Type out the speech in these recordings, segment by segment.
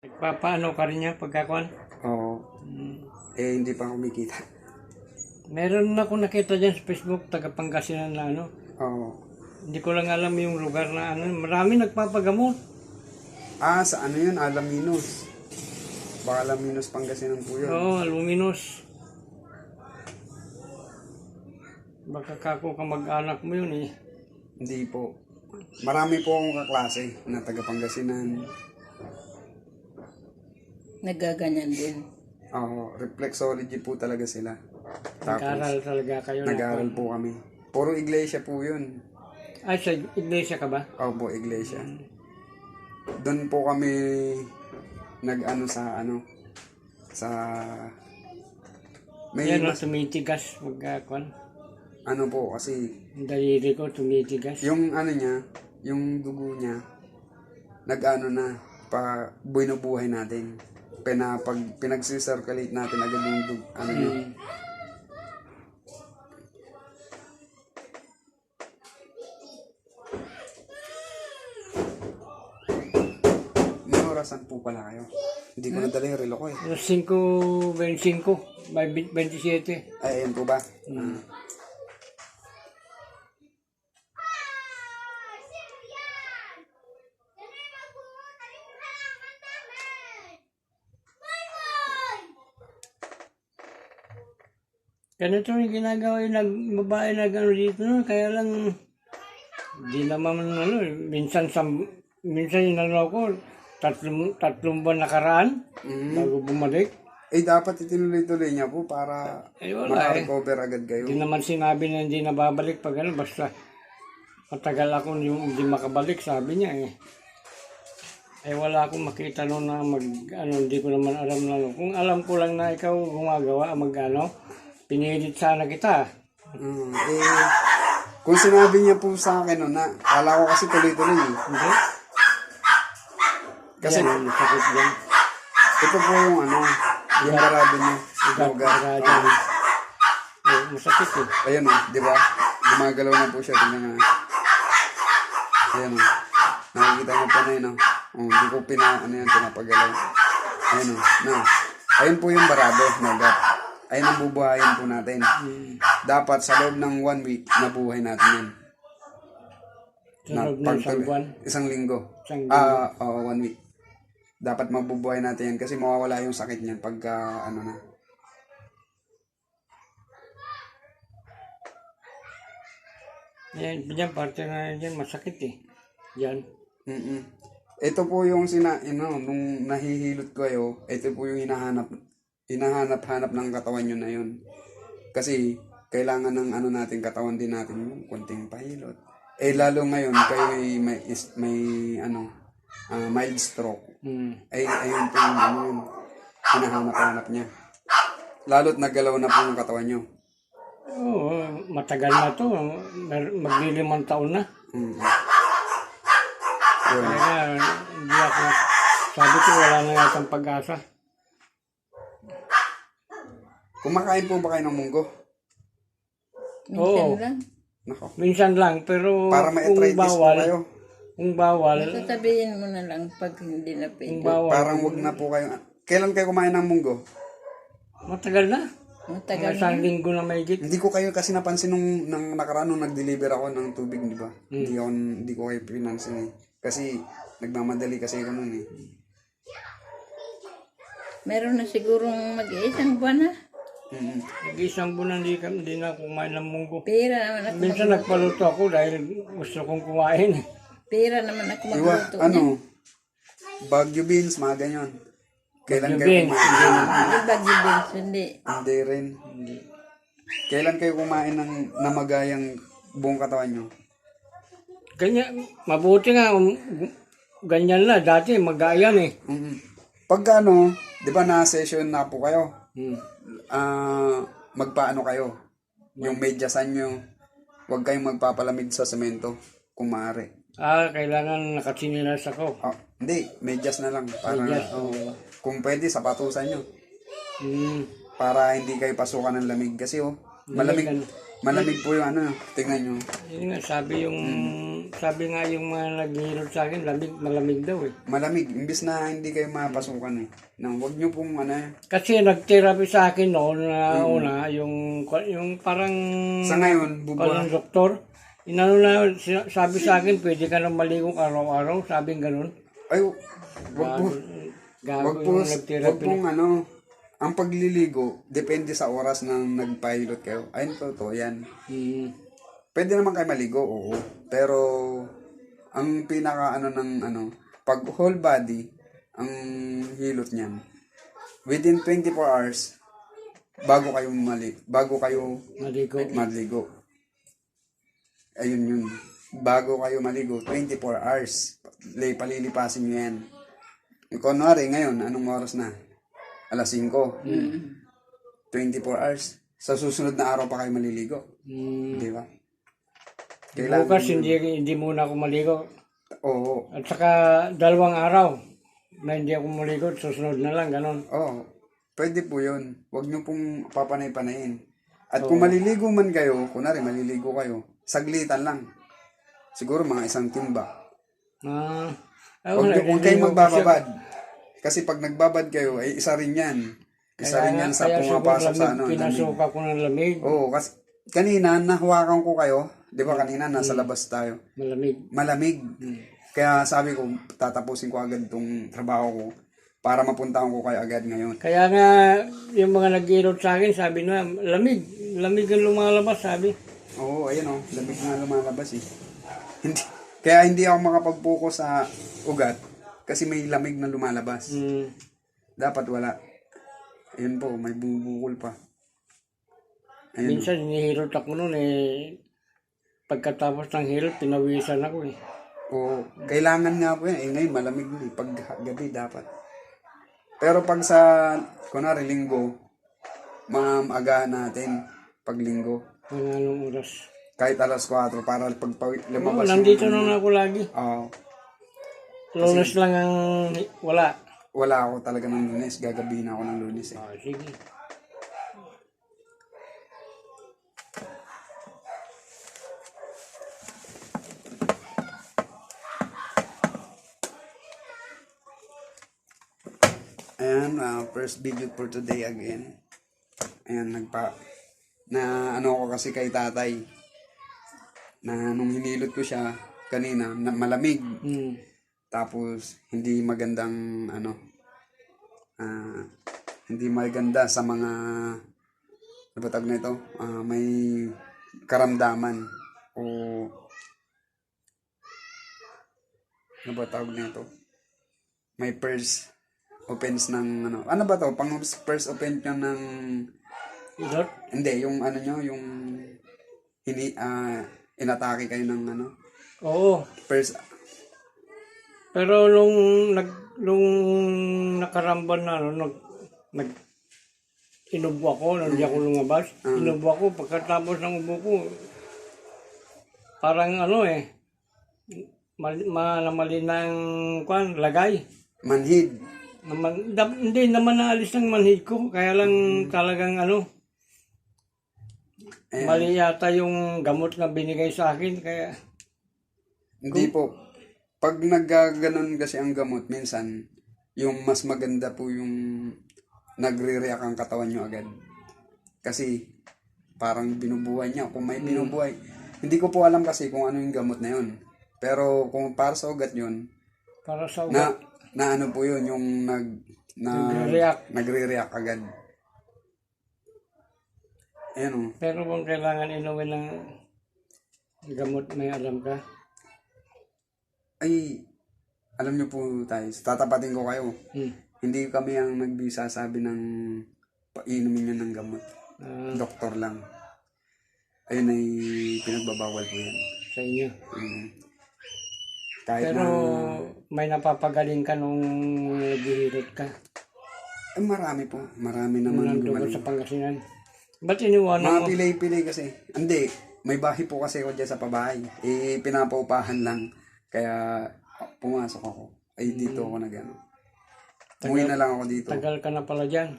Nagpapaano ka rin niya pagkakuan? Oo. Hindi pa kumikita. Meron na ako nakita dyan sa Facebook, taga Pangasinan na ano. Oo. Hindi ko lang alam yung lugar na ano. Marami nagpapagamot. Sa ano yun? Alaminos. Baka Alaminos Pangasinan po yun. Oo, Aluminos. Baka kako ka mag-anak mo yun eh. Hindi po. Marami po akong kaklase na taga Pangasinan. Nagaganyan din. Oo. Reflexology po talaga sila. Nag-aral talaga kayo. Nag-aaral po kami. Puro iglesia po yun. Ay, sa iglesia ka ba? Opo, iglesia. Doon po kami nag-ano sa may Yan o, tumitigas. Magkakuan. ano po kasi Ang daliri ko, tumitigas. yung ano niya, yung dugo niya nag-ano na binubuhay natin. Pag pinag-circulate natin agad yung dugo, ano niya. May orasan po pala kayo. Hindi ko nadala yung relo ko eh. Alas 5:25, by 27. Ay, ayan po ba? Ganito yung ginagawa yung babae na gano'n dito, no? Kaya lang, di naman ano, minsan yung ano ko, tatlong buwan nakaraan, bago bumalik. Dapat itinuloy-tuloy niya po para Wala makarecover agad kayo. Di naman sinabi na hindi nababalik pag ano, basta matagal ako yung hindi makabalik, sabi niya eh. Wala akong makita noon na hindi ko naman alam na. Kung alam ko lang na ikaw gumagawa, pinilit sana kita. Kung sinabi niya po sa akin na, kala ko kasi tuloy-tuloy eh. Hindi? Kasi yan, sakit yan. ito po yung yung barado niya. Masakit eh. Ayan di ba? Gumagalaw na po siya. Tingnan nga. Ayan nakikita niyo po na yun hindi ko pinapagalaw. Ayan ayun po yung barado. Ayun ang bubuhayin po natin. Dapat sa loob ng 1 week, nabuhay natin yan. Sa loob ng isang buwan? Isang linggo. 1 week. Dapat mabubuhay natin yan kasi mawawala yung sakit niyan pagka na. Yan, parte na yan, masakit eh. Yan. Ito po yung nung nahihilot ko ito po yung hinahanap ng katawan nyo na yun. Kasi kailangan ng natin katawan din natin yung konting pahilot. Lalo ngayon kayo may mild stroke. Ayun po yung hinahanap niya. Lalo't naggalaw na po yung katawan nyo. Oo, matagal na to. Magli5 taon na. Kaya hindi ako, sabi ko wala na yatang pag-asa. Kumakain po ba kayo ng munggo? Minsan lang. Nako. Minsan lang, pero Para ma-arthritis po kayo. Kung bawal, Sasabihin mo na lang pag hindi na pwede. Parang wag na po kayo. Kailan kayo kumain ng munggo? matagal na. Matagal na. Isang linggo na may Hindi ko kayo kasi napansin nung nakaraan nung nag-deliver ako ng tubig, di ba? Hindi ko kayo pinansin eh. Kasi nagmamadali kasi ako nun eh. Meron na sigurong mag-iisang buwan na. Isang buwan hindi na kumain ng munggo. Pera naman ako Minsan nagpaluto ako dahil gusto kong kumain. Pera naman ako magluto niya. Baguio beans, mga ganyan. Kailan Baguio kayo beans, kumain? Hindi Baguio beans, hindi. Hindi rin. Kailan kayo kumain ng namagayang buong katawan nyo? Ganyan, mabuti nga, ganyan na. Dati magayan eh. Pagka di ba na-session na po kayo? Magpaano kayo? Yung medyasan nyo, huwag kayong magpapalamig sa semento kung maaari. Kailangan nakasinilas ako. Hindi, medyas na lang. Para, kung pwede, sapatusan nyo. Para hindi kayo pasukan ng lamig. Kasi malamig po yung tingnan nyo. Yun nga, sabi yung sabi nga yung mga naghihilot sa akin, malamig daw eh. Malamig, imbis na hindi kayo mapasukan eh. Nang wag nyo pong Kasi nag-therapy sa akin noon na una, yung parang sa ngayon, parang doktor. Inano na, sabi sa akin, pwede ka na maligo araw-araw, sabi ganun. ay, wag po, Gago wag po, yung wag nag-therapy. pong ang pagliligo, depende sa oras na nagpahilot kayo. Ayun to, yan. Pwede naman kayo maligo, oo. Pero, ang pinaka pag whole body, ang hilot niyan, within 24 hours, bago kayo maligo. Ayun yun. Bago kayo maligo, 24 hours. Palilipasin nyo yan. Kunwari, ngayon, anong oras na? Alas 5. 24 hours. Sa susunod na araw pa kayo maliligo. Di ba? Bukas hindi muna ako maligo. Oo. At saka 2 araw na hindi ako maligo, susunod na lang, ganon. Oo. Pwede po yun. Huwag nyo pong papanay-panayin. At kung maliligo man kayo, kunwari maliligo kayo, saglitan lang. Siguro mga 1 timba. Huwag kayong magbababad. Kasi pag nagbabad kayo, ay isa rin yan. Isa rin yan sa pumapasok sa lamig. Pinasuka ko ng lamig. Oo, kasi kanina nahawakan ko kayo. Di ba kanina nasa labas tayo. Malamig. Kaya sabi ko, tatapusin ko agad itong trabaho ko para mapuntahan ko kayo agad ngayon. Kaya nga, yung mga nag-irot sa akin, sabi na, lamig ang lumalabas, sabi. Oo, ayun o, lamig nga lumalabas eh. Kaya hindi ako makapag-focus sa ugat kasi may lamig na lumalabas. Dapat wala. Ayun po, may bubukol pa. Ayun. Minsan, hinihirot ako noon eh. Pagkatapos ng hirot, pinawisan ako eh. Oo, kailangan nga po yan. Eh ngayon, malamig na eh. Pag gabi, dapat. Pero pag sa, kunwari, linggo, mga aga natin, pag linggo. Mga anong oras. Kahit alas 4 para pag lumabas. Nandito na ako lagi. Oo. Lunes lang ang wala. Wala ako talaga ng Lunes. Gagabihin ako ng Lunes eh. Sige. Ayan, first video for today again. Ayan, na ano ko kasi kay tatay. Na nung hinilot ko siya kanina, malamig. Tapos, hindi magandang, hindi maganda sa mga, ano ba tawag na ito? May karamdaman. O, ano ba tawag na ito? May first offense ng, ano ba to? Pang first offense nyo ng, Irot? hindi, yung yung inatake kayo ng Oo. first. Pero nung nakaramban na, inubo ako, hindi ako lumabas. Inubo ako, pagkatapos ng ubo ko, parang mali ng lagay. Manhid. Hindi naman naalis ng manhid ko, kaya lang talagang mali yata yung gamot na binigay sa akin, kaya... Hindi po. Pag naggaganon kasi ang gamot, minsan, yung mas maganda po yung nagre-react ang katawan nyo agad. Kasi, parang binubuhay niya. Kung may binubuhay, hindi ko po alam kasi kung ano yung gamot na yun. Pero, kung para sa ugat yun, para sa ugat, na ano po yun, yung nagre-react agad. Ayan o. Pero kung kailangan inumin ng gamot, may alam ka? Ay, alam nyo po tayo, tatapatin ko kayo. Hindi kami ang nagbisasabi ng painumin nyo ng gamot. Doktor lang. Ayun ay pinagbabawal po yan. Sa inyo. Kahit pero may napapagaling ka nung naghihirot ka? Marami po. Marami naman gumaling. Sa Pangasinan. Ba't iniwanan mo? Mga pilay-pilay kasi. Hindi. May bahay po kasi ako dyan sa pabahay. Pinapaupahan lang. Kaya pumasok ako. Ay dito ako umuwi na lang ako dito. Tagal ka na pala dyan?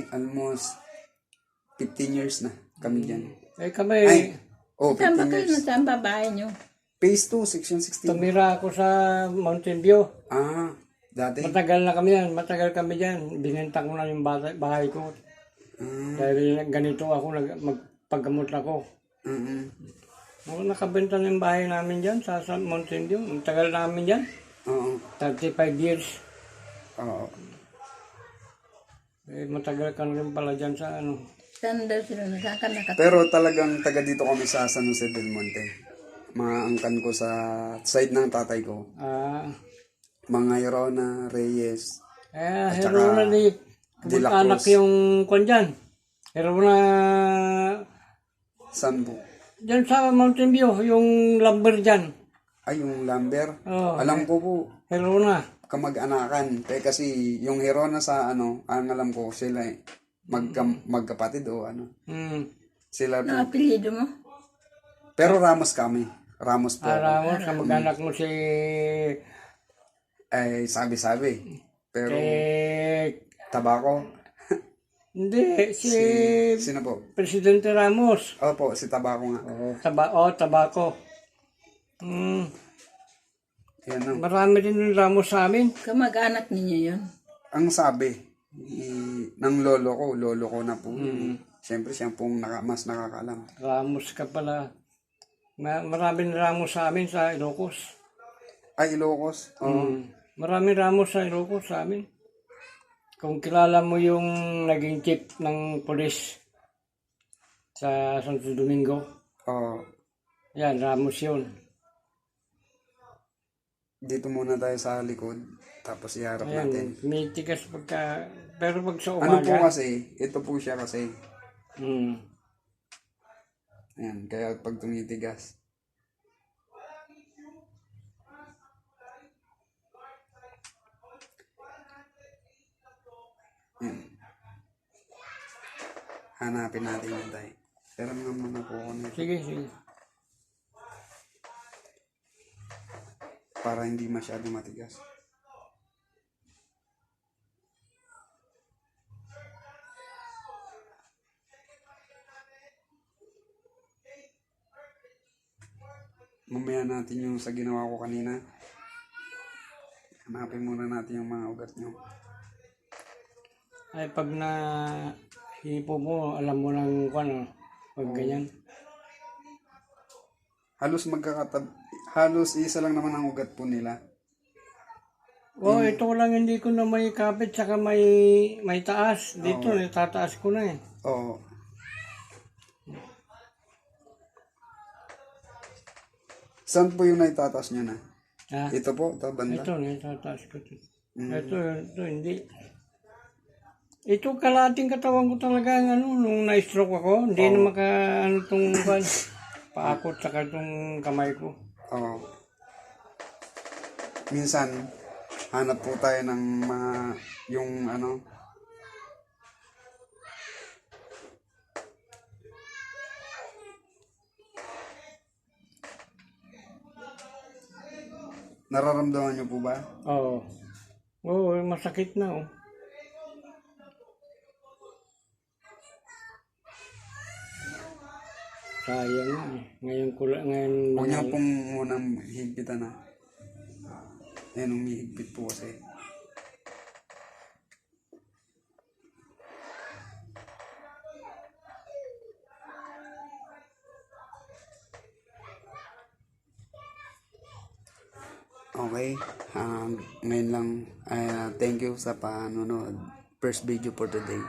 Almost 15 years na kami dyan. Kami... Saan ba kayo? Saan ba bahay nyo? Phase 2, Section 16. Tumira ako sa Mountain View. Dati. Matagal na kami yan. Matagal kami dyan. Binenta ko na yung bahay ko. Dahil ganito ako, magpaggamot ako. Nakabenta na yung bahay namin dyan sa Mountain View. Ang tagal namin dyan. Oo. 35 years. Oo. Matagal ka na rin pala dyan sa ano. Saan daw sila nasaan nakatira? Pero talagang taga dito kami sa San Jose del Monte. Mga angkan ko sa side ng tatay ko. Mga Irona, Reyes. Herona di. De La Anak Cruz. yung kwan dyan. Herona. San po? Dyan sa Mountain View. Yung lumber dyan. Ay, yung Lambert. Oo. Alam ko po, Herona. kamag-anakan. Kasi yung Hirona sa ang alam ko, sila magkapatid o ano. Sila po. Apelyido mo? Pero Ramos kami. Ramos po. Ramos, kamag-anak mo si Ay, sabi-sabi. Pero Tabako. hindi, si Sino po? Presidente Ramos. Opo, si Tabako nga. Tabako. Yan ang. Marami din yung Ramos sa amin. Kamag-anak ninyo yun? Ang sabi ng lolo ko na po. Siyempre, siya pong mas nakakalam. Ramos ka pala. Maraming Ramos sa amin sa Ilocos. Ay, Ilocos? Oo. Maraming Ramos sa Ilocos sa amin. Kung kilala mo yung naging chief ng polis sa Santo Domingo, Oo. yan, Ramos yun. Dito muna tayo sa likod. Tapos iharap natin. Ayan, may tigas pagka, pero pag sa Ano po umaga, kasi? Ito po siya kasi. Ayan, kaya pag tumitigas. Hanapin natin yun tayo. Pero naman po ako nito. sige. Para hindi masyado matigas. Mamaya natin yung sa ginawa ko kanina. Hanapin muna natin yung mga ugat nyo. Ay, pag na hipo mo, alam mo lang kung ano, pag ganyan. Halos isa lang naman ang ugat po nila. Ito lang hindi ko na may kapit, saka may taas. Dito, natataas ko na eh. Oo. Saan po yung naitataas nyo na? Ito po, ito banda. Ito, natataas ko. Ito, hindi. Ito, kalating katawan ko talaga, nung na-stroke ako, hindi na itong paakot saka itong kamay ko. Oo. Minsan, hanap po tayo ng mga, yung nararamdaman nyo po ba? Oo, masakit na Sayang na eh. Ngayon Huwag niyo pong munang higpitan na. Yan, umihigpit po kasi. Okay, ngayon lang, thank you sa panonood. First video for today.